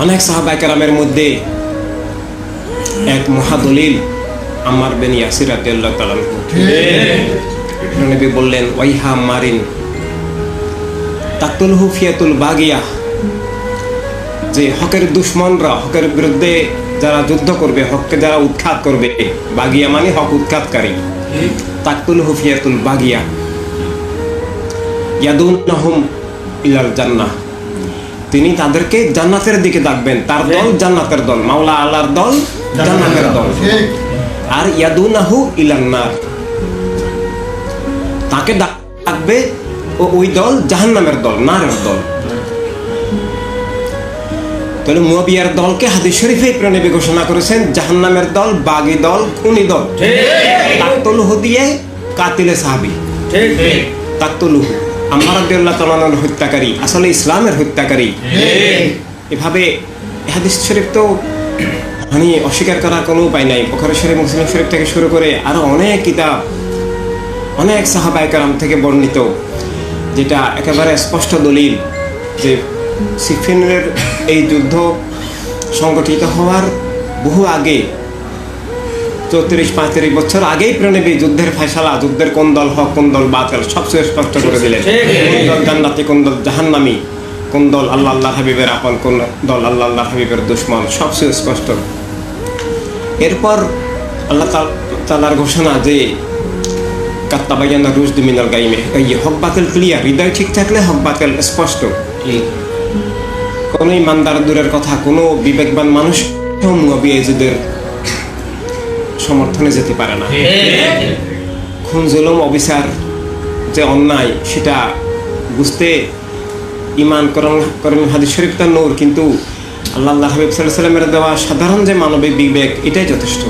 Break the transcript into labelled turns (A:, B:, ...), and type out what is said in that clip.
A: অনেক সাহাবায়ে কেরামের মধ্যে এক মহাদলিল আম্মার বিন ইয়াসির রাদিয়াল্লাহু তাআলা নবী বললেন, ওয়াইহা আম্মারিন তাকতুলহু ফিয়াতুল বাগিয়া, যে হকের দুশমনরা, হকের বিরুদ্ধে যারা যুদ্ধ করবে, হককে যারা উৎখাত করবে, বাগিয়া মানে হক উৎখাতকারী, তাকতুলহু ফিয়াতুল বাগিয়া ইয়াদুনহুম ইলাল জান্নাহ, তিনি তাদেরকে জান্নাতের দিকে ডাকবেন। তার দল জান্নাতের দল, মাওলা আল্লাহর দল জান্নাতের দল। আর ইয়াদুনাহু ইলান নার, তাকে ডাকবে ওই দল জাহান্নামের দল, নারের দল। তাহলে মুয়াবিয়ার দলকে হাদিস শরীফে নবী ঘোষণা করেছেন জাহান্নামের দল, বাগী দল, খুনি দল। তাকতুলহু দিয়ে কাতিলে সাহাবী, তাকতুলহু আম্মার রাদিয়াল্লাহু তাআলার হত্যাকারী, আসলে ইসলামের হত্যাকারী। এভাবে হাদিস শরীফ তো মানে অস্বীকার করার কোনো উপায় নাই। বুখারী শরীফ, মুসলিম শরীফ থেকে শুরু করে আরো অনেক কিতাব, অনেক সাহাবায়ে কেরাম থেকে বর্ণিত, যেটা একেবারে স্পষ্ট দলিল যে সিফিনের এই যুদ্ধ সংগঠিত হওয়ার বহু আগে, 34-35 বছর আগেই প্রণবী যুদ্ধের ফয়সালা, যুদ্ধের কোন দল হক কোন দল বাতিল সব স্পষ্ট করে দিলেন। কোন দল জান্নাতি, কোন দল জাহান্নামী, কোন দল আল্লাহ আল্লাহর হাবিবের আপন, কোন দল আল্লাহ আল্লাহর হাবিবের দুশমন, সব স্পষ্ট। এরপর আল্লাহ তাআলার ঘোষণা যে কাত্তাবায়ানা রুশদ মিনাল গায়মি, এই হক বাতিল ক্লিয়ার, হৃদয় ঠিক থাকলে হক বাতিল স্পষ্ট। কোন ইমানদার দূরের কথা, কোনো বিবেকবান মানুষ মুয়াবিয়াদের সমর্থনে যেতে পারে না। খুন জুলুম অবিচার যে অন্যায়, সেটা বুঝতে ঈমান করেন হাদিস শরীফ তার নূর, কিন্তু আল্লাহ হাবিব সাল্লাল্লাহু আলাইহি ওয়াসাল্লামের দেওয়া সাধারণ যে মানবিক বিবেক, এটাই যথেষ্ট।